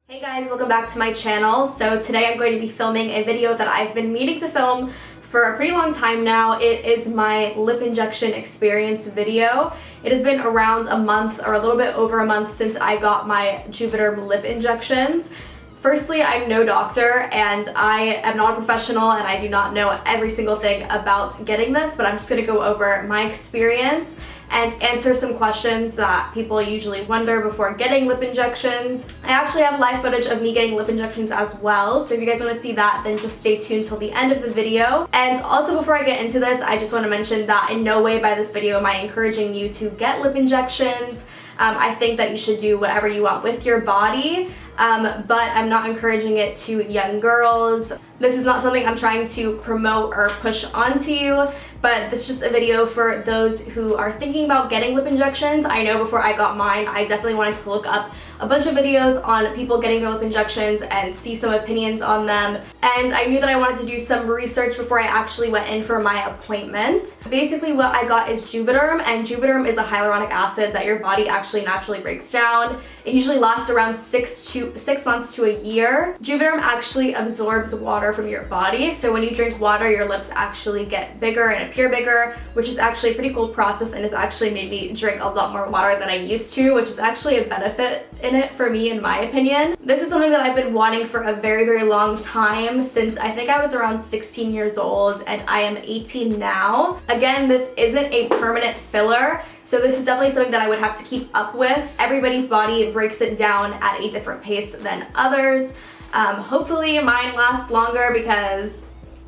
Hey guys, welcome back to my channel. So today I'm going to be filming a video that I've been meaning to film for a pretty long time now. It is my lip injection experience video. It has been around a month or a little bit over a month since I got my Juvederm lip injections. Firstly, I'm no doctor and I am not a professional and I do not know every single thing about getting this, but I'm just going to go over my experience and answer some questions that people usually wonder before getting lip injections. I actually have live footage of me getting lip injections as well, so if you guys want to see that, then just stay tuned till the end of the video. And also before I get into this, I just want to mention that in no way by this video am I encouraging you to get lip injections. I think that you should do whatever you want with your body, but I'm not encouraging it to young girls. This is not something I'm trying to promote or push onto you, but this is just a video for those who are thinking about getting lip injections. I know before I got mine, I definitely wanted to look up a bunch of videos on people getting their lip injections and see some opinions on them. And I knew that I wanted to do some research before I actually went in for my appointment. Basically what I got is Juvederm, and Juvederm is a hyaluronic acid that your body actually naturally breaks down. It usually lasts around 6 months to a year. Juvederm actually absorbs water from your body, so when you drink water, your lips actually get bigger and appear bigger, which is actually a pretty cool process and has actually made me drink a lot more water than I used to, which is actually a benefit in it for me, in my opinion. This is something that I've been wanting for a very, very long time, since I think I was around 16 years old and I am 18 now. Again, this isn't a permanent filler, so this is definitely something that I would have to keep up with. Everybody's body breaks it down at a different pace than others. Hopefully mine lasts longer because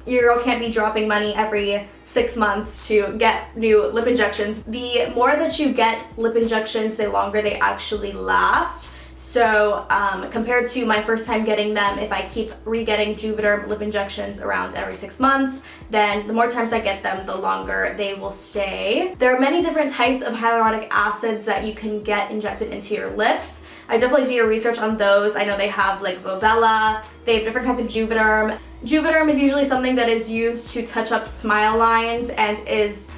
your girl can't be dropping money every 6 months to get new lip injections. The more that you get lip injections, the longer they actually last. So compared to my first time getting them, if I keep re-getting Juvederm lip injections around every 6 months, then the more times I get them, the longer they will stay. There are many different types of hyaluronic acids that you can get injected into your lips. I definitely do your research on those. I know they have like Volbella, they have different kinds of Juvederm. Juvederm is usually something that is used to touch up smile lines and is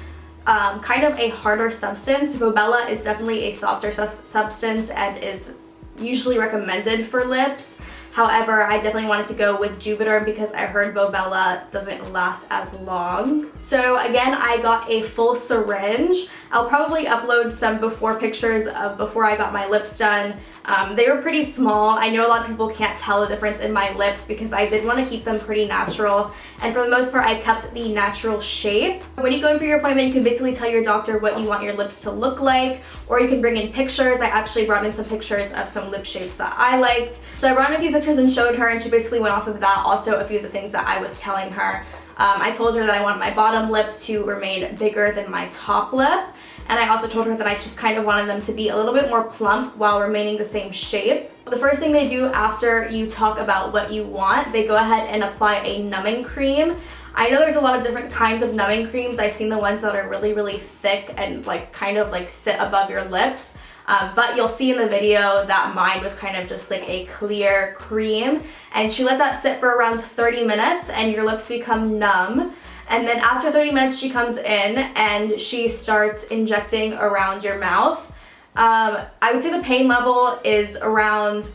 kind of a harder substance. Volbella is definitely a softer substance and is usually recommended for lips. However, I definitely wanted to go with Juvederm because I heard Volbella doesn't last as long. So again, I got a full syringe. I'll probably upload some before pictures of before I got my lips done. They were pretty small. I know a lot of people can't tell the difference in my lips because I did want to keep them pretty natural, and for the most part I kept the natural shape. When you go in for your appointment, you can basically tell your doctor what you want your lips to look like, or you can bring in pictures. I actually brought in some pictures of some lip shapes that I liked. So I brought in a few pictures and showed her, and she basically went off of that. Also a few of the things that I was telling her. I told her that I wanted my bottom lip to remain bigger than my top lip, and I also told her that I just kind of wanted them to be a little bit more plump while remaining the same shape. The first thing they do after you talk about what you want, they go ahead and apply a numbing cream. I know there's a lot of different kinds of numbing creams. I've seen the ones that are really, really thick and like kind of like sit above your lips. But you'll see in the video that mine was kind of just like a clear cream, and she let that sit for around 30 minutes and your lips become numb. And then after 30 minutes she comes in and she starts injecting around your mouth. I would say the pain level is around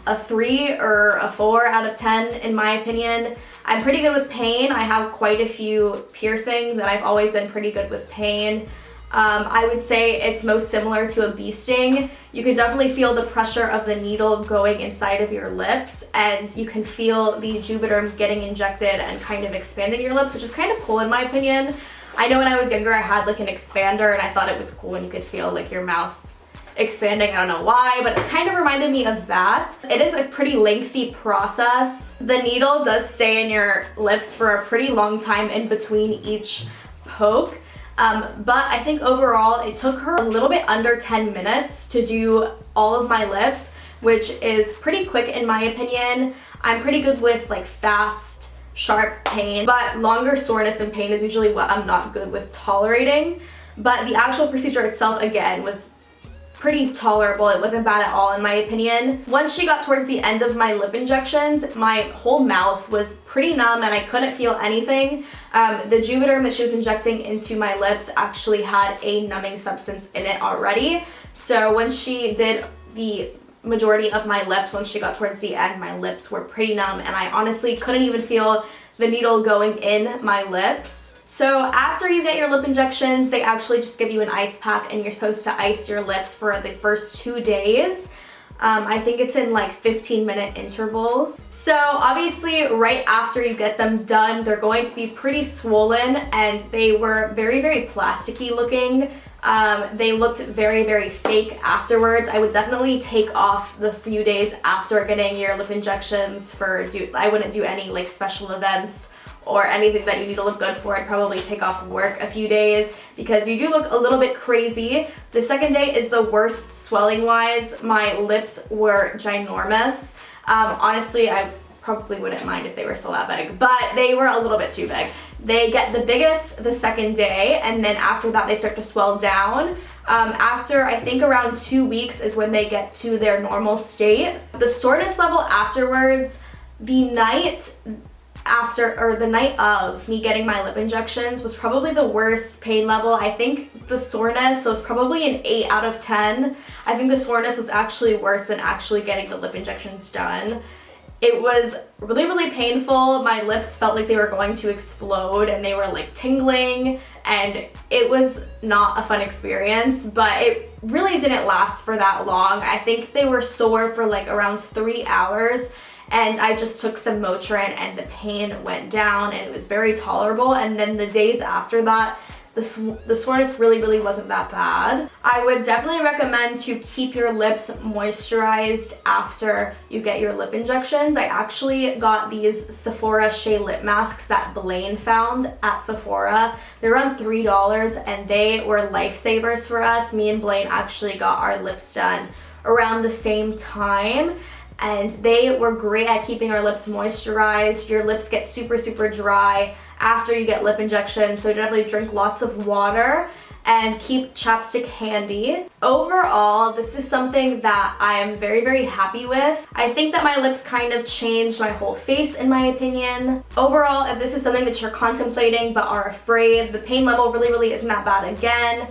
a 3 or a 4 out of 10 in my opinion. I'm pretty good with pain. I have quite a few piercings and I've always been pretty good with pain. I would say it's most similar to a bee sting. You can definitely feel the pressure of the needle going inside of your lips, and you can feel the Juvederm getting injected and kind of expanding your lips, which is kind of cool in my opinion. I know when I was younger I had like an expander and I thought it was cool when you could feel like your mouth expanding. I don't know why, but it kind of reminded me of that. It is a pretty lengthy process. The needle does stay in your lips for a pretty long time in between each poke. But I think overall it took her a little bit under 10 minutes to do all of my lips, which is pretty quick in my opinion. I'm pretty good with like fast, sharp pain, but longer soreness and pain is usually what I'm not good with tolerating. But the actual procedure itself, again, was pretty tolerable. It wasn't bad at all in my opinion. Once she got towards the end of my lip injections, my whole mouth was pretty numb and I couldn't feel anything. The Juvederm that she was injecting into my lips actually had a numbing substance in it already. So when she did the majority of my lips. Once she got towards the end, my lips were pretty numb and I honestly couldn't even feel the needle going in my lips. So after you get your lip injections, they actually just give you an ice pack and you're supposed to ice your lips for the first 2 days. I think it's in like 15-minute intervals. So obviously right after you get them done, they're going to be pretty swollen and they were very, very plasticky looking. They looked very, very fake afterwards. I would definitely take off the few days after getting your lip injections I wouldn't do any like special events or anything that you need to look good for. I'd probably take off work a few days because you do look a little bit crazy. The second day is the worst swelling wise. My lips were ginormous. Honestly, I probably wouldn't mind if they were still that big, but they were a little bit too big. They get the biggest the second day, and then after that they start to swell down. After I think around 2 weeks is when they get to their normal state. The soreness level afterwards, the night of me getting my lip injections was probably the worst pain level. I think the soreness was probably an 8 out of 10. I think the soreness was actually worse than actually getting the lip injections done. It was really, really painful. My lips felt like they were going to explode and they were like tingling, and it was not a fun experience, but it really didn't last for that long. I think they were sore for like around 3 hours. And I just took some Motrin and the pain went down and it was very tolerable. And then the days after that, the soreness really, really wasn't that bad. I would definitely recommend to keep your lips moisturized after you get your lip injections. I actually got these Sephora Shea Lip Masks that Blaine found at Sephora. They're around $3 and they were lifesavers for us. Me and Blaine actually got our lips done around the same time. And they were great at keeping our lips moisturized. Your lips get super, super dry after you get lip injections, so definitely drink lots of water and keep chapstick handy. Overall, this is something that I am very, very happy with. I think that my lips kind of changed my whole face in my opinion. Overall, if this is something that you're contemplating but are afraid, the pain level really, really isn't that bad again.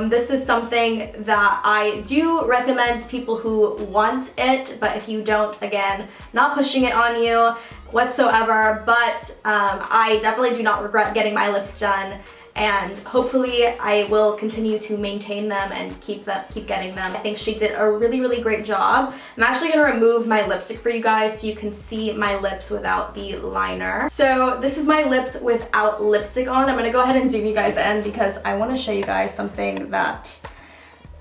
This is something that I do recommend to people who want it, but if you don't, again, not pushing it on you whatsoever, but I definitely do not regret getting my lips done, and hopefully I will continue to maintain them and keep getting them. I think she did a really, really great job. I'm actually gonna remove my lipstick for you guys so you can see my lips without the liner. So this is my lips without lipstick on. I'm gonna go ahead and zoom you guys in because I wanna show you guys something that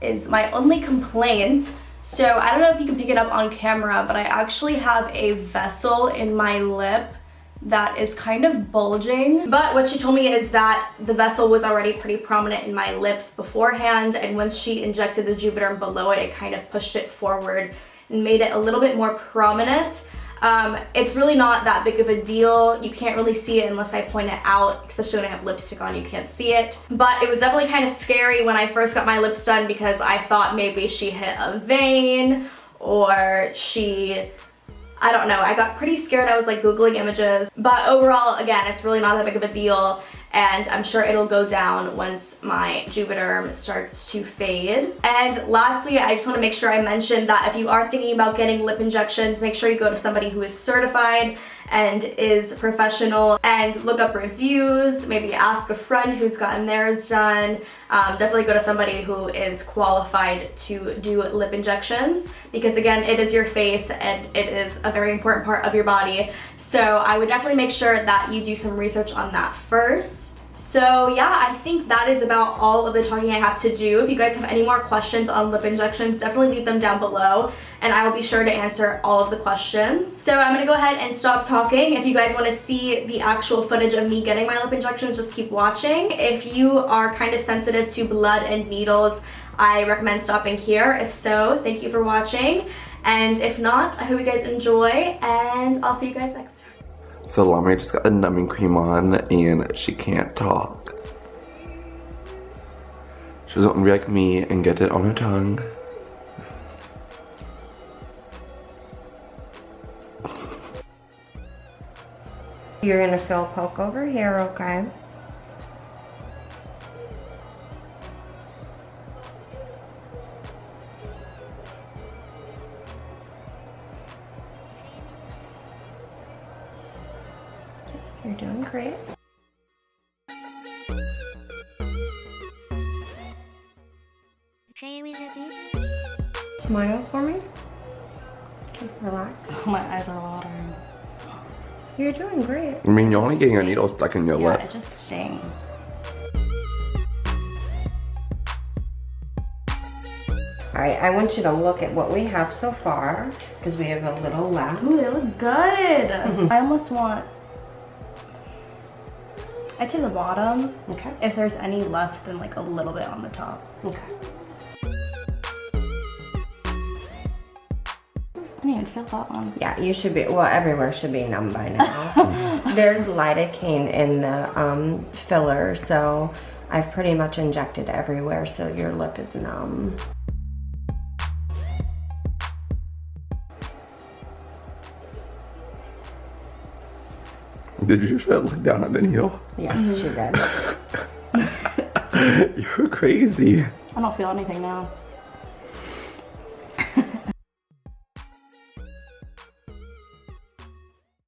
is my only complaint. So I don't know if you can pick it up on camera, but I actually have a vessel in my lip that is kind of bulging. But what she told me is that the vessel was already pretty prominent in my lips beforehand, and once she injected the Juvederm below it, it kind of pushed it forward and made it a little bit more prominent. It's really not that big of a deal. You can't really see it unless I point it out, especially when I have lipstick on, you can't see it. But it was definitely kind of scary when I first got my lips done because I thought maybe she hit a vein or I don't know. I got pretty scared. I was like Googling images. But overall, again, it's really not that big of a deal. And I'm sure it'll go down once my Juvederm starts to fade. And lastly, I just want to make sure I mention that if you are thinking about getting lip injections, make sure you go to somebody who is certified and is professional and look up reviews, maybe ask a friend who's gotten theirs done. Definitely go to somebody who is qualified to do lip injections because again, it is your face and it is a very important part of your body. So I would definitely make sure that you do some research on that first. So yeah, I think that is about all of the talking I have to do. If you guys have any more questions on lip injections, definitely leave them down below and I will be sure to answer all of the questions. So I'm gonna go ahead and stop talking. If you guys wanna see the actual footage of me getting my lip injections, just keep watching. If you are kind of sensitive to blood and needles, I recommend stopping here. If so, thank you for watching. And if not, I hope you guys enjoy and I'll see you guys next time. So Lami just got a numbing cream on and she can't talk. She doesn't want to be like me and get it on her tongue. You're gonna feel a poke over here, okay? You're doing great. Smile for me. Okay, relax. My eyes are watering. You're doing great. I mean, you're only getting a needle stuck in your Yeah, lip. it just stings. All right, I want you to look at what we have so far because we have a little left. Ooh, they look good. I almost want, I'd say the bottom. Okay. If there's any left, then like a little bit on the top. Okay. I didn't even feel that one. Yeah, you should be, well, everywhere should be numb by now. There's lidocaine in the filler, so I've pretty much injected everywhere, so your lip is numb. Did you just look down at the needle? Yes, she did. You're crazy. I don't feel anything now.